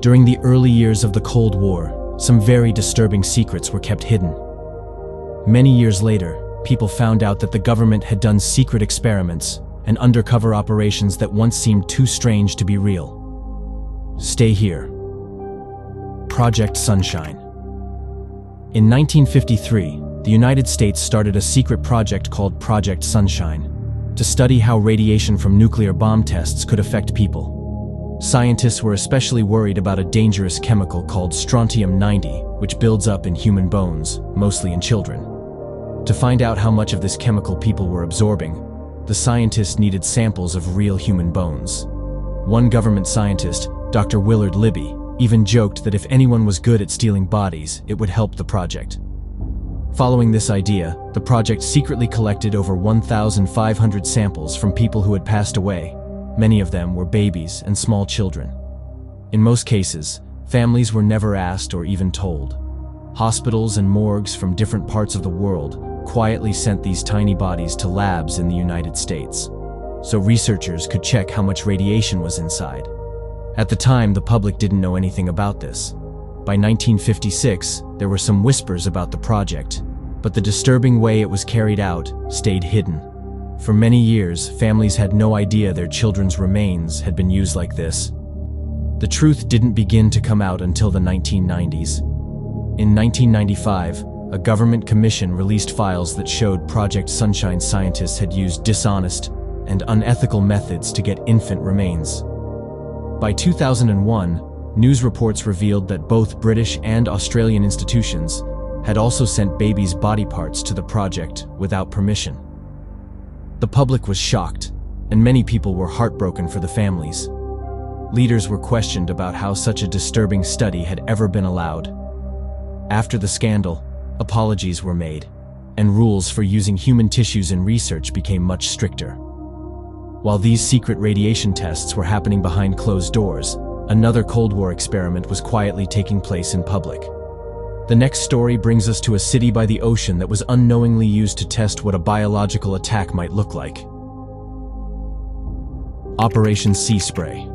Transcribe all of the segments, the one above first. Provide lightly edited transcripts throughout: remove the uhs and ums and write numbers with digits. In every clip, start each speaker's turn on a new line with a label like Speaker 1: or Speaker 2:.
Speaker 1: During the early years of the Cold War, some very disturbing secrets were kept hidden. Many years later, people found out that the government had done secret experiments and undercover operations that once seemed too strange to be real. Stay here. Project Sunshine. In 1953, the United States started a secret project called Project Sunshine to study how radiation from nuclear bomb tests could affect people. Scientists were especially worried about a dangerous chemical called strontium-90, which builds up in human bones, mostly in children. To find out how much of this chemical people were absorbing, the scientists needed samples of real human bones. One government scientist, Dr. Willard Libby, even joked that if anyone was good at stealing bodies, it would help the project. Following this idea, the project secretly collected over 1,500 samples from people who had passed away. Many of them were babies and small children. In most cases, families were never asked or even told. Hospitals and morgues from different parts of the world quietly sent these tiny bodies to labs in the United States, so researchers could check how much radiation was inside. At the time, the public didn't know anything about this. By 1956, there were some whispers about the project, but the disturbing way it was carried out stayed hidden. For many years, families had no idea their children's remains had been used like this. The truth didn't begin to come out until the 1990s. In 1995, a government commission released files that showed Project Sunshine scientists had used dishonest and unethical methods to get infant remains. By 2001, news reports revealed that both British and Australian institutions had also sent babies' body parts to the project without permission. The public was shocked, and many people were heartbroken for the families. Leaders were questioned about how such a disturbing study had ever been allowed. After the scandal, apologies were made, and rules for using human tissues in research became much stricter. While these secret radiation tests were happening behind closed doors, another Cold War experiment was quietly taking place in public. The next story brings us to a city by the ocean that was unknowingly used to test what a biological attack might look like. Operation Sea Spray.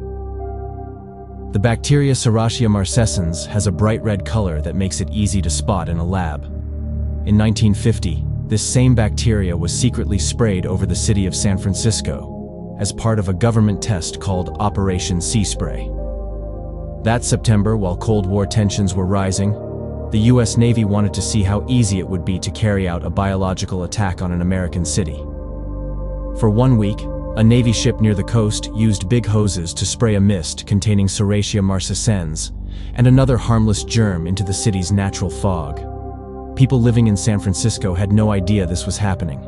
Speaker 1: The bacteria Serratia marcescens has a bright red color that makes it easy to spot in a lab. In 1950, this same bacteria was secretly sprayed over the city of San Francisco as part of a government test called Operation Sea Spray. That September, while Cold War tensions were rising, the US Navy wanted to see how easy it would be to carry out a biological attack on an American city. For 1 week, a Navy ship near the coast used big hoses to spray a mist containing Serratia marcescens and another harmless germ into the city's natural fog. People living in San Francisco had no idea this was happening.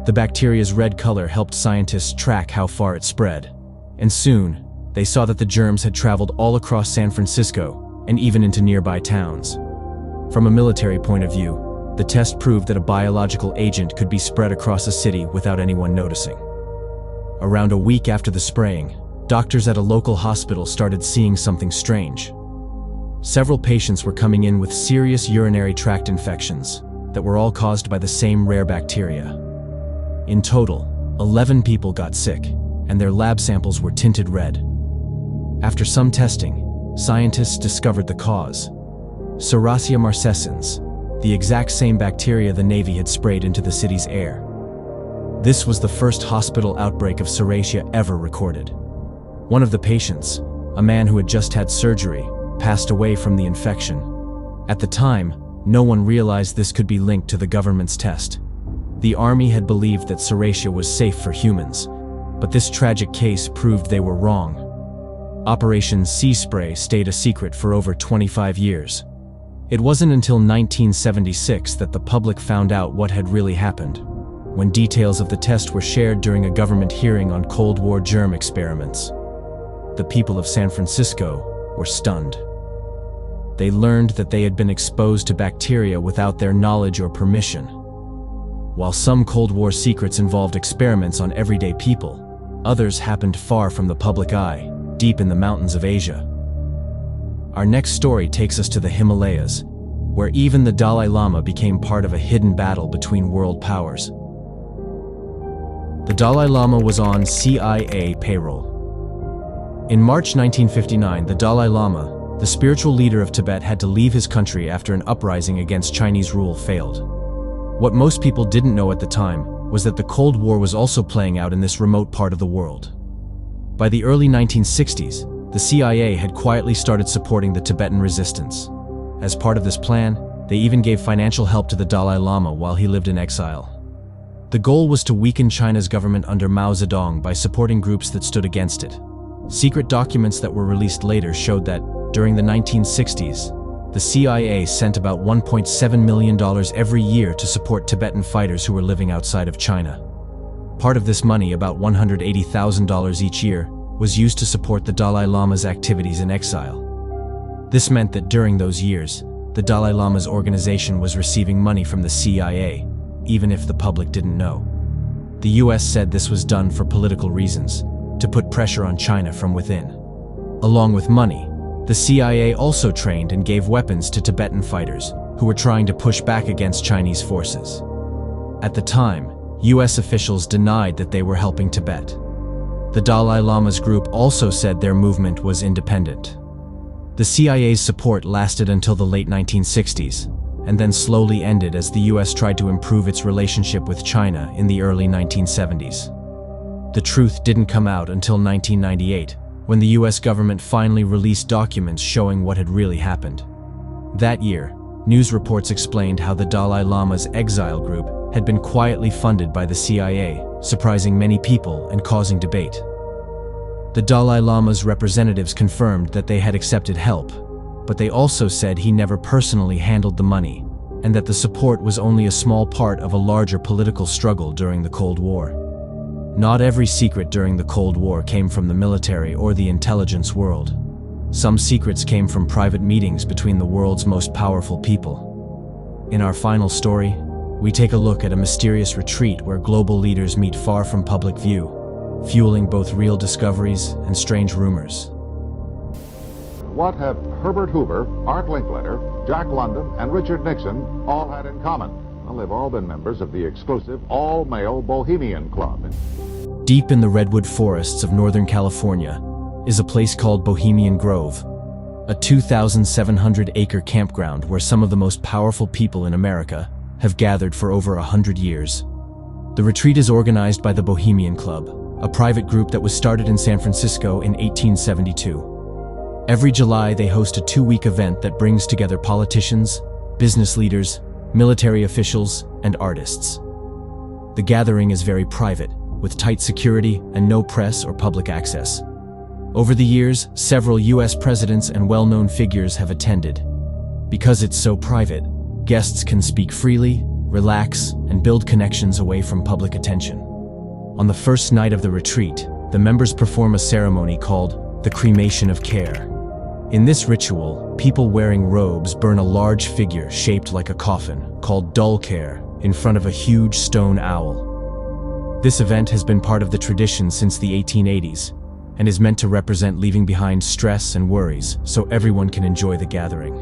Speaker 1: The bacteria's red color helped scientists track how far it spread, and soon, they saw that the germs had traveled all across San Francisco and even into nearby towns. From a military point of view, the test proved that a biological agent could be spread across a city without anyone noticing. Around a week after the spraying, doctors at a local hospital started seeing something strange. Several patients were coming in with serious urinary tract infections that were all caused by the same rare bacteria. In total, 11 people got sick, and their lab samples were tinted red. After some testing, scientists discovered the cause: Serratia marcescens, the exact same bacteria the Navy had sprayed into the city's air. This was the first hospital outbreak of Serratia ever recorded. One of the patients, a man who had just had surgery, passed away from the infection. At the time, no one realized this could be linked to the government's test. The army had believed that Serratia was safe for humans, but this tragic case proved they were wrong. Operation Sea Spray stayed a secret for over 25 years. It wasn't until 1976 that the public found out what had really happened, when details of the test were shared during a government hearing on Cold War germ experiments. The people of San Francisco were stunned. They learned that they had been exposed to bacteria without their knowledge or permission. While some Cold War secrets involved experiments on everyday people, others happened far from the public eye, deep in the mountains of Asia. Our next story takes us to the Himalayas, where even the Dalai Lama became part of a hidden battle between world powers. The Dalai Lama was on CIA payroll. In March 1959, the Dalai Lama, The spiritual leader of Tibet had to leave his country after an uprising against Chinese rule failed. What most people didn't know at the time was that the Cold War was also playing out in this remote part of the world. By the early 1960s, the CIA had quietly started supporting the Tibetan resistance. As part of this plan, they even gave financial help to the Dalai Lama while he lived in exile. The goal was to weaken China's government under Mao Zedong by supporting groups that stood against it. Secret documents that were released later showed that, during the 1960s, the CIA sent about $1.7 million every year to support Tibetan fighters who were living outside of China. Part of this money, about $180,000 each year, was used to support the Dalai Lama's activities in exile. This meant that during those years, the Dalai Lama's organization was receiving money from the CIA, even if the public didn't know. The US said this was done for political reasons, to put pressure on China from within. Along with money, the CIA also trained and gave weapons to Tibetan fighters who were trying to push back against Chinese forces. At the time, US officials denied that they were helping Tibet. The Dalai Lama's group also said their movement was independent. The CIA's support lasted until the late 1960s, and then slowly ended as the US tried to improve its relationship with China in the early 1970s. The truth didn't come out until 1998, when the US government finally released documents showing what had really happened. That year, news reports explained how the Dalai Lama's exile group had been quietly funded by the CIA, surprising many people and causing debate. The Dalai Lama's representatives confirmed that they had accepted help, but they also said he never personally handled the money, and that the support was only a small part of a larger political struggle during the Cold War. Not every secret during the Cold War came from the military or the intelligence world. Some secrets came from private meetings between the world's most powerful people. In our final story, we take a look at a mysterious retreat where global leaders meet far from public view, fueling both real discoveries and strange rumors.
Speaker 2: What have Herbert Hoover, Art Linkletter, Jack London, and Richard Nixon all had in common? Well, they've all been members of the exclusive all-male Bohemian Club.
Speaker 1: Deep in the redwood forests of Northern California is a place called Bohemian Grove, a 2,700-acre campground where some of the most powerful people in America have gathered for over 100 years. The retreat is organized by the Bohemian Club, a private group that was started in San Francisco in 1872. Every July, they host a 2-week event that brings together politicians, business leaders, military officials, and artists. The gathering is very private, with tight security and no press or public access. Over the years, several US presidents and well-known figures have attended. Because it's so private, guests can speak freely, relax, and build connections away from public attention. On the first night of the retreat, the members perform a ceremony called the cremation of care. In this ritual, people wearing robes burn a large figure shaped like a coffin, called dull care, in front of a huge stone owl. This event has been part of the tradition since the 1880s, and is meant to represent leaving behind stress and worries so everyone can enjoy the gathering.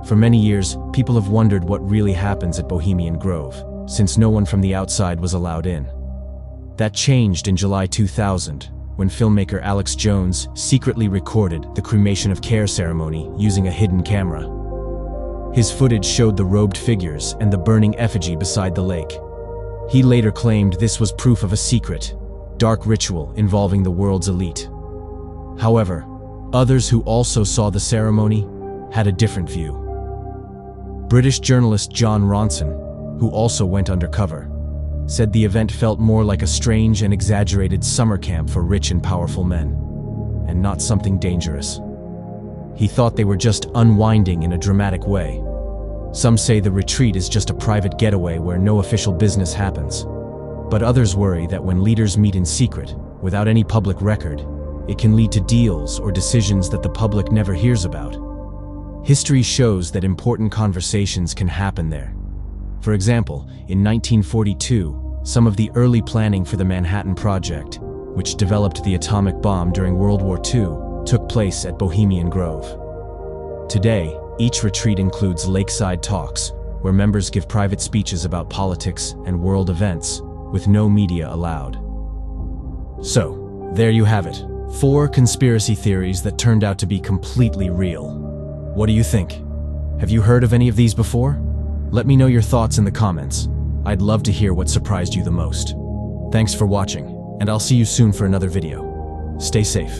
Speaker 1: For many years, people have wondered what really happens at Bohemian Grove, since no one from the outside was allowed in. That changed in July 2000, when filmmaker Alex Jones secretly recorded the cremation of care ceremony using a hidden camera. His footage showed the robed figures and the burning effigy beside the lake. He later claimed this was proof of a secret, dark ritual involving the world's elite. However, others who also saw the ceremony had a different view. British journalist John Ronson, who also went undercover, said the event felt more like a strange and exaggerated summer camp for rich and powerful men, and not something dangerous. He thought they were just unwinding in a dramatic way. Some say the retreat is just a private getaway where no official business happens. But others worry that when leaders meet in secret, without any public record, it can lead to deals or decisions that the public never hears about. History shows that important conversations can happen there. For example, in 1942, some of the early planning for the Manhattan Project, which developed the atomic bomb during World War II, took place at Bohemian Grove. Today, each retreat includes lakeside talks, where members give private speeches about politics and world events, with no media allowed. So, there you have it. 4 conspiracy theories that turned out to be completely real. What do you think? Have you heard of any of these before? Let me know your thoughts in the comments. I'd love to hear what surprised you the most. Thanks for watching, and I'll see you soon for another video. Stay safe.